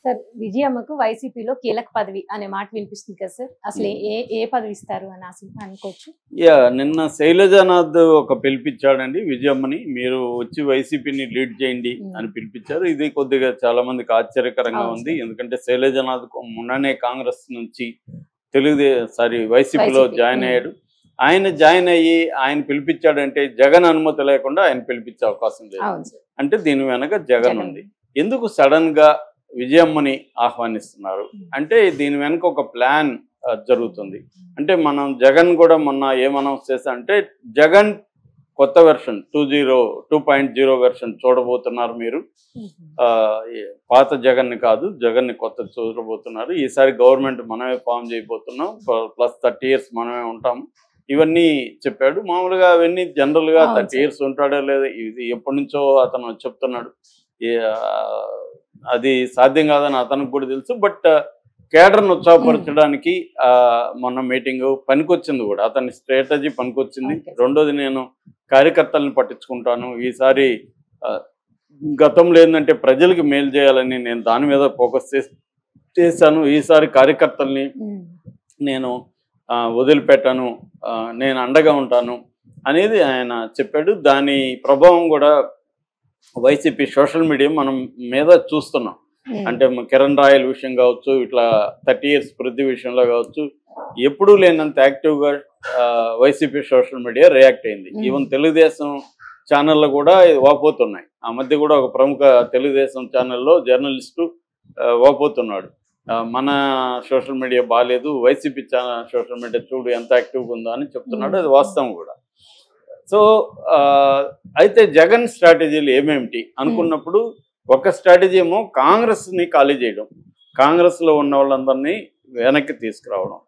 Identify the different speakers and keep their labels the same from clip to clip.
Speaker 1: Sir విజయమ్మకు వైసీపీలో కీలక పదవి అనే మాట వినిపిస్తుంది కదా సార్. అసలు ఏ పదవి ఇస్తారు అని అనుకోవచ్చు?
Speaker 2: నిన్న శైలజానాథ్ ఒక పిలిపించాడండి విజయమ్మని, మీరు వచ్చి వైసీపీని లీడ్ చేయండి అని పిలిపించారు. ఇది కొద్దిగా చాలా మందికి ఆశ్చర్యకరంగా ఉంది. ఎందుకంటే శైలజానాథ్ మొన్ననే కాంగ్రెస్ నుంచి వైసీపీలో జాయిన్ అయ్యాడు. ఆయన జాయిన్ అయ్యి ఆయన పిలిపించాడంటే జగన్ అనుమతి లేకుండా ఆయన పిలిపించే అవకాశం లేదు. అంటే దీని వెనక జగన్ ఉంది. ఎందుకు సడన్ గా విజయమ్మని ఆహ్వానిస్తున్నారు అంటే దీని వెనక ఒక ప్లాన్ జరుగుతుంది. అంటే మనం జగన్ కూడా మొన్న ఏం అనౌన్స్ చేశా అంటే జగన్ కొత్త వెర్షన్ 2.0 వెర్షన్ చూడబోతున్నారు మీరు. పాత జగన్ని కాదు, జగన్ని కొత్త చూడబోతున్నారు. ఈసారి గవర్నమెంట్ మనమే ఫామ్ చేయబోతున్నాం, ప్లస్ 30 years మనమే ఉంటాం, ఇవన్నీ చెప్పాడు. మామూలుగా అవన్నీ జనరల్ గా 30 years ఉంటాడో లేదా ఇది ఎప్పటి నుంచో అతను చెప్తున్నాడు. అది సాధ్యం కాదని అతనికి కూడా తెలుసు. బట్ కేడర్ను ఉత్సాహపరచడానికి మొన్న మీటింగ్ పనికొచ్చింది కూడా, అతని స్ట్రాటజీ పనికొచ్చింది. రెండోది, నేను కార్యకర్తలను పట్టించుకుంటాను ఈసారి, గతంలో ఏంటంటే ప్రజలకి మేలు చేయాలని నేను దాని మీద ఫోకస్ చేశాను. ఈసారి కార్యకర్తల్ని నేను వదిలిపెట్టాను, నేను అండగా ఉంటాను అనేది ఆయన చెప్పాడు. దాని ప్రభావం కూడా వైసీపీ సోషల్ మీడియా మనం మీద చూస్తున్నాం. అంటే కిరణ్ రాయల్ విషయం కావచ్చు, ఇట్లా 30 years పృథ్వీ విషయంలో కావచ్చు, ఎప్పుడూ లేనంత యాక్టివ్గా వైసీపీ సోషల్ మీడియా రియాక్ట్ అయింది. ఈవెన్ తెలుగుదేశం ఛానళ్ళు కూడా వాపోతున్నాయి. ఆ మధ్య కూడా ఒక ప్రముఖ తెలుగుదేశం ఛానల్లో జర్నలిస్టు వాపోతున్నాడు, మన సోషల్ మీడియా బాగాలేదు, వైసీపీ ఛానల్ సోషల్ మీడియా చూడు ఎంత యాక్టివ్గా ఉందో అని చెప్తున్నాడు. అది వాస్తవం కూడా. సో అయితే జగన్ స్ట్రాటజీలు ఏమేమిటి అనుకున్నప్పుడు ఒక స్ట్రాటజీ ఏమో కాంగ్రెస్ని ఖాళీ చేయడం, కాంగ్రెస్లో ఉన్న వాళ్ళందరినీ వెనక్కి తీసుకురావడం.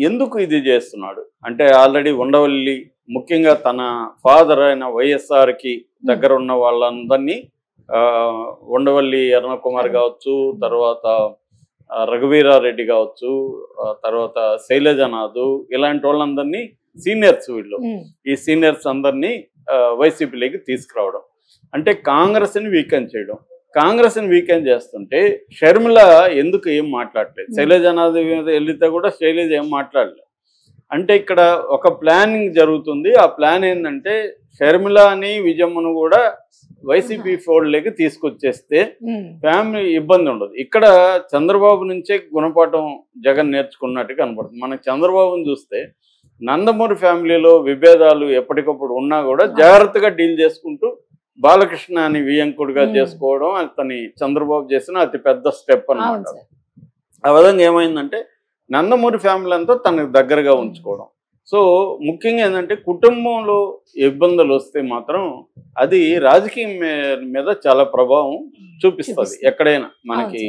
Speaker 2: ఎందుకు ఇది చేస్తున్నాడు అంటే ఆల్రెడీ ఉండవల్లి, ముఖ్యంగా తన ఫాదర్ అయిన వైఎస్ఆర్కి దగ్గర ఉన్న వాళ్ళందరినీ, ఉండవల్లి అరుణ కుమార్ కావచ్చు, తర్వాత రఘువీరారెడ్డి కావచ్చు, తర్వాత శైలజానాథ్, ఇలాంటి వాళ్ళందరినీ సీనియర్స్, వీళ్ళు ఈ సీనియర్స్ అందరినీ వైసీపీలోకి తీసుకురావడం అంటే కాంగ్రెస్ని వీకెన్ చేయడం. కాంగ్రెస్ని వీకెన్ చేస్తుంటే షర్మిల ఎందుకు ఏం మాట్లాడలేదు, శైలజానాథ్ మీద వెళ్తే కూడా శైలజ ఏం మాట్లాడలేదు. అంటే ఇక్కడ ఒక ప్లానింగ్ జరుగుతుంది. ఆ ప్లాన్ ఏంటంటే షర్మిలని విజయమ్మను కూడా వైసీపీ ఫోల్డ్లోకి తీసుకొచ్చేస్తే ఫ్యామిలీ ఇబ్బంది ఉండదు. ఇక్కడ చంద్రబాబు నుంచే గుణపాఠం జగన్ నేర్చుకున్నట్టు కనపడుతుంది. మనకి చంద్రబాబుని చూస్తే నందమూరి ఫ్యామిలీలో విభేదాలు ఎప్పటికప్పుడు ఉన్నా కూడా జాగ్రత్తగా డీల్ చేసుకుంటూ బాలకృష్ణ అని వియంకుడిగా చేసుకోవడం అతని చంద్రబాబు చేసిన అతి పెద్ద స్టెప్ అన్నమాట. ఆ విధంగా ఏమైందంటే నందమూరి ఫ్యామిలీ అంతా తనకు దగ్గరగా ఉంచుకోవడం. సో ముఖ్యంగా ఏంటంటే కుటుంబంలో ఇబ్బందులు వస్తే మాత్రం అది రాజకీయం మీద చాలా ప్రభావం చూపిస్తుంది. ఎక్కడైనా మనకి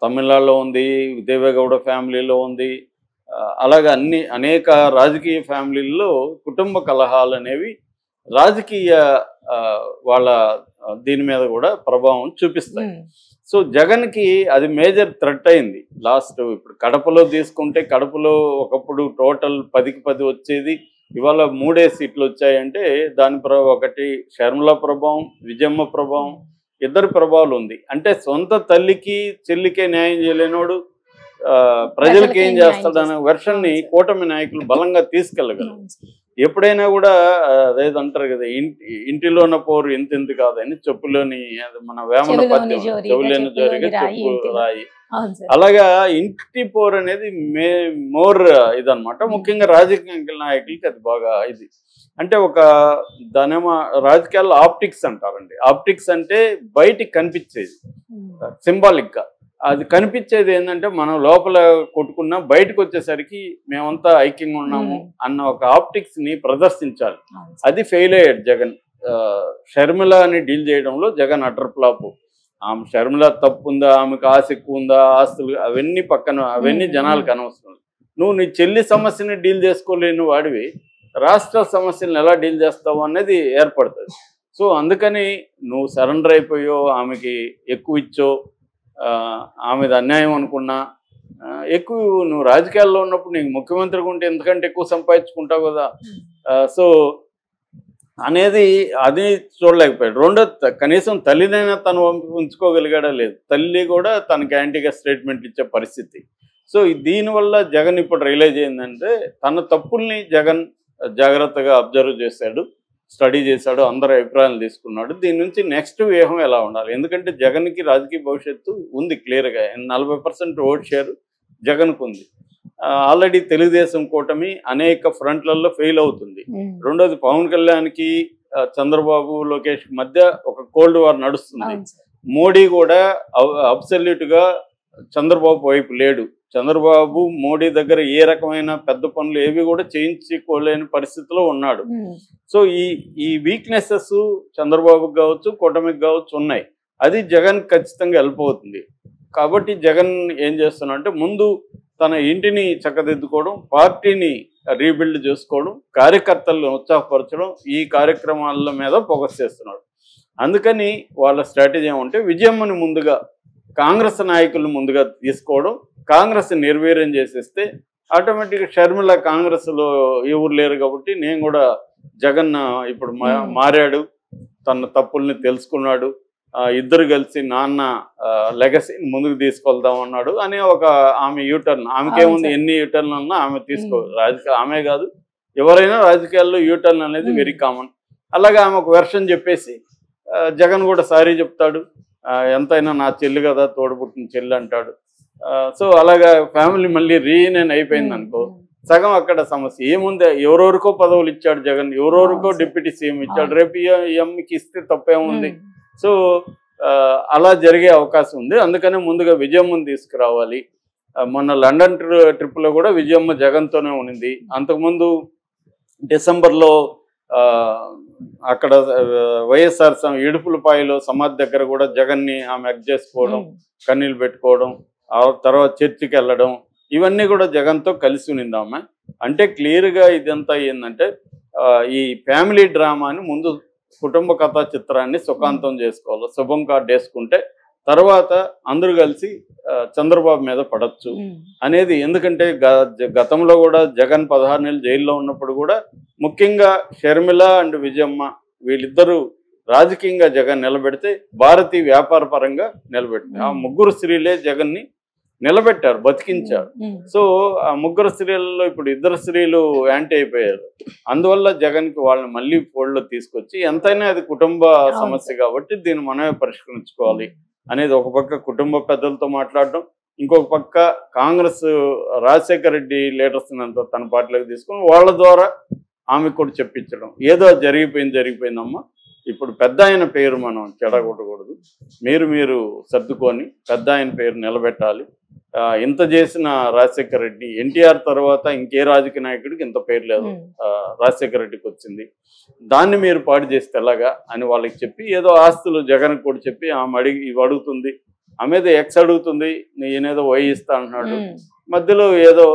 Speaker 2: తమిళనాడులో ఉంది, దేవేగౌడ ఫ్యామిలీలో ఉంది, అలాగే అనేక రాజకీయ ఫ్యామిలీల్లో కుటుంబ కలహాలు అనేవి రాజకీయ వాళ్ళ దీని మీద కూడా ప్రభావం చూపిస్తాయి. సో జగన్కి అది మేజర్ థ్రెట్ అయింది. ఇప్పుడు కడపలో తీసుకుంటే, కడపలో ఒకప్పుడు టోటల్ 10కి 10 వచ్చేది, ఇవాళ 3 సీట్లు వచ్చాయంటే దాని ఒకటి షర్మిల ప్రభావం, విజయమ్మ ప్రభావం, ఇద్దరు ప్రభావాలు ఉంది. అంటే సొంత తల్లికి చెల్లికే న్యాయం చేయలేనోడు ప్రజలకి ఏం చేస్తాడనే వెర్షన్ని కూటమి నాయకులు బలంగా తీసుకెళ్ళగలరు. ఎప్పుడైనా కూడా అదేదో అంటారు కదా, ఇంటిలోన పోరు ఇంత కాదని చెప్పులోని, మన వేమన పద్యం, చెవులేని జోరిగా చెప్పు రాయి, అలాగా ఇంటి పోరు అనేది మోర్ ఇదనమాట. ముఖ్యంగా రాజకీయ నాయకులకి అది బాగా ఇది. అంటే దానేమో రాజకీయాల్లో ఆప్టిక్స్ అంటారండి. ఆప్టిక్స్ అంటే బయటికి కనిపించేది, సింబాలిక్ గా అది కనిపించేది ఏంటంటే మనం లోపల కొట్టుకున్నా బయటకు వచ్చేసరికి మేమంతా ఐక్యంగా ఉన్నాము అన్న ఒక ఆప్టిక్స్ ని ప్రదర్శించాలి. అది ఫెయిల్ అయ్యాడు జగన్. షర్మిలని డీల్ చేయడంలో జగన్ అటర్ ఫ్లాప్. ఆమె షర్మిల తప్పు ఉందా, ఆమెకు ఆశ ఎక్కువ ఉందా, ఆస్తులు అవన్నీ పక్కన, అవన్నీ జనాలకు అనవసరం. నువ్వు నీ చెల్లి సమస్యని డీల్ చేసుకోలేని వాడివి రాష్ట్ర సమస్యలను ఎలా డీల్ చేస్తావు అనేది ఏర్పడుతుంది. సో అందుకని నువ్వు సరెండర్ అయిపోయో, ఆమెకి ఎక్కువ ఇచ్చో, ఆమెది అన్యాయం అనుకున్నా, ఎక్కువ నువ్వు రాజకీయాల్లో ఉన్నప్పుడు నీకు ముఖ్యమంత్రిగా ఉంటే ఎందుకంటే ఎక్కువ సంపాదించుకుంటావు కదా. సో అనేది అది చూడలేకపోయాడు. రెండో కనీసం తల్లినైనా తను ఉంచుకోగలిగాడా లేదు. తల్లి కూడా తనకి యాంటీగా స్టేట్మెంట్ ఇచ్చే పరిస్థితి. సో దీనివల్ల జగన్ ఇప్పుడు రియలైజ్ అయిందంటే తన తప్పుల్ని జగన్ జాగ్రత్తగా అబ్జర్వ్ చేశాడు, స్టడీ చేశాడు, అందరి అభిప్రాయాలు తీసుకున్నాడు. దీని నుంచి నెక్స్ట్ వ్యూహం ఎలా ఉండాలి, ఎందుకంటే జగన్కి రాజకీయ భవిష్యత్తు ఉంది క్లియర్గా. 40% ఓట్ షేర్ జగన్కు ఉంది. ఆల్రెడీ తెలుగుదేశం కూటమి అనేక ఫ్రంట్లలో ఫెయిల్ అవుతుంది. రెండోది పవన్ కళ్యాణ్కి చంద్రబాబు లోకేష్ మధ్య ఒక కోల్డ్ వార్ నడుస్తుంది. మోడీ కూడా అబ్సల్యూట్గా చంద్రబాబు వైపు లేడు. చంద్రబాబు మోడీ దగ్గర ఏ రకమైన పెద్ద పనులు ఏవి కూడా చేయించుకోలేని పరిస్థితిలో ఉన్నాడు. సో ఈ వీక్నెసెస్ చంద్రబాబుకి కావచ్చు, కూటమికి కావచ్చు ఉన్నాయి. అది జగన్ ఖచ్చితంగా హెల్ప్ అవుతుంది. కాబట్టి జగన్ ఏం చేస్తున్నా అంటే ముందు తన ఇంటిని చక్కదిద్దుకోవడం, పార్టీని రీబిల్డ్ చేసుకోవడం, కార్యకర్తలను ఉత్సాహపరచడం, ఈ కార్యక్రమాల మీద ఫోకస్ చేస్తున్నాడు. అందుకని వాళ్ళ స్ట్రాటజీ ఏమంటే విజయమ్మని ముందుగా కాంగ్రెస్ నాయకులను ముందుగా తీసుకోవడం, కాంగ్రెస్ నిర్వీర్యం చేసేస్తే ఆటోమేటిక్గా షర్మిల కాంగ్రెస్లో ఎవరు లేరు కాబట్టి నేను కూడా జగన్ ఇప్పుడు మారాడు, తన తప్పుల్ని తెలుసుకున్నాడు, ఇద్దరు కలిసి నాన్న లెగసీని ముందుకు తీసుకెళ్దాం అన్నాడు అనే ఒక ఆమె యూటర్న్. ఆమెకేముంది, ఎన్ని యూటర్న్ అన్నా ఆమె రాజకీయ ఆమె కాదు ఎవరైనా రాజకీయాల్లో యూటర్న్ అనేది వెరీ కామన్. అలాగే ఆమె ఒక వెర్షన్ చెప్పేసి జగన్ కూడా సారీ చెప్తాడు, ఎంతైనా నా చెల్లి కదా, తోడుపుట్టిన చెల్లి అంటాడు. సో అలాగా ఫ్యామిలీ మళ్ళీ రీయూనియన్ అయిపోయింది అనుకో, సగం అక్కడ సమస్య ఏముంది. ఎవరెవరికో పదవులు ఇచ్చాడు జగన్, ఎవరెవరికో డిప్యూటీ సీఎం ఇచ్చాడు, రేపు ఎంకి ఇస్తే తప్పేముంది. సో అలా జరిగే అవకాశం ఉంది. అందుకనే ముందుగా విజయమ్మని తీసుకురావాలి. మొన్న లండన్ ట్రిప్లో కూడా విజయమ్మ జగన్తోనే ఉన్నింది. అంతకుముందు డిసెంబర్లో అక్కడ వైఎస్ఆర్ ఇడుపులపాయలో సమాధి దగ్గర కూడా జగన్ని ఆమె ఎగ్ చేసుకోవడం, కన్నీళ్ళు పెట్టుకోవడం, ఆ తర్వాత చర్చికి వెళ్ళడం, ఇవన్నీ కూడా జగన్తో కలిసి ఉన్నింది ఆమె. అంటే క్లియర్గా ఇదంతా ఏంటంటే ఈ ఫ్యామిలీ డ్రామాని ముందు కుటుంబ కథా చిత్రాన్ని సుఖాంతం చేసుకోవాలి. శుభం కార్డు వేసుకుంటే తర్వాత అందరూ కలిసి చంద్రబాబు మీద పడచ్చు అనేది. ఎందుకంటే గతంలో కూడా జగన్ 16 నెలలు జైల్లో ఉన్నప్పుడు కూడా ముఖ్యంగా షర్మిల అండ్ విజయమ్మ వీళ్ళిద్దరూ రాజకీయంగా జగన్ నిలబెడితే భారతీ వ్యాపార పరంగా నిలబెట్టింది. ఆ ముగ్గురు స్త్రీలే జగన్ని నిలబెట్టారు, బతికించారు. సో ఆ ముగ్గురు స్త్రీలలో ఇప్పుడు ఇద్దరు స్త్రీలు యాంటీ అయిపోయారు. అందువల్ల జగన్కి వాళ్ళని మళ్ళీ ఫోల్డ్లో తీసుకొచ్చి ఎంతైనా అది కుటుంబ సమస్య కాబట్టి దీన్ని మనమే పరిష్కరించుకోవాలి అనేది ఒక పక్క కుటుంబ పెద్దలతో మాట్లాడడం, ఇంకొక పక్క కాంగ్రెస్ రాజశేఖర రెడ్డి లీడర్స్ అంతా తన పార్టీలోకి తీసుకొని వాళ్ళ ద్వారా ఆమెకు కూడా చెప్పించడం. ఏదో జరిగిపోయిందమ్మా, ఇప్పుడు పెద్ద ఆయన పేరు మనం చెడగొట్టకూడదు, మీరు సర్దుకొని పెద్ద ఆయన పేరు నిలబెట్టాలి. ఇంత చేసిన రాజశేఖర రెడ్డి, ఎన్టీఆర్ తర్వాత ఇంకే రాజకీయ నాయకుడికి ఇంత పేరు లేదు, రాజశేఖర రెడ్డికి వచ్చింది, దాన్ని మీరు పాడు చేస్తే ఎలాగా అని వాళ్ళకి చెప్పి ఏదో ఆస్తులు జగన్ కూడా చెప్పి ఆమె ఇవి అడుగుతుంది, ఆమె ఏదో ఎక్స్ అడుగుతుంది, నేనేదో వై ఇస్తా అంటున్నాడు, మధ్యలో ఏదో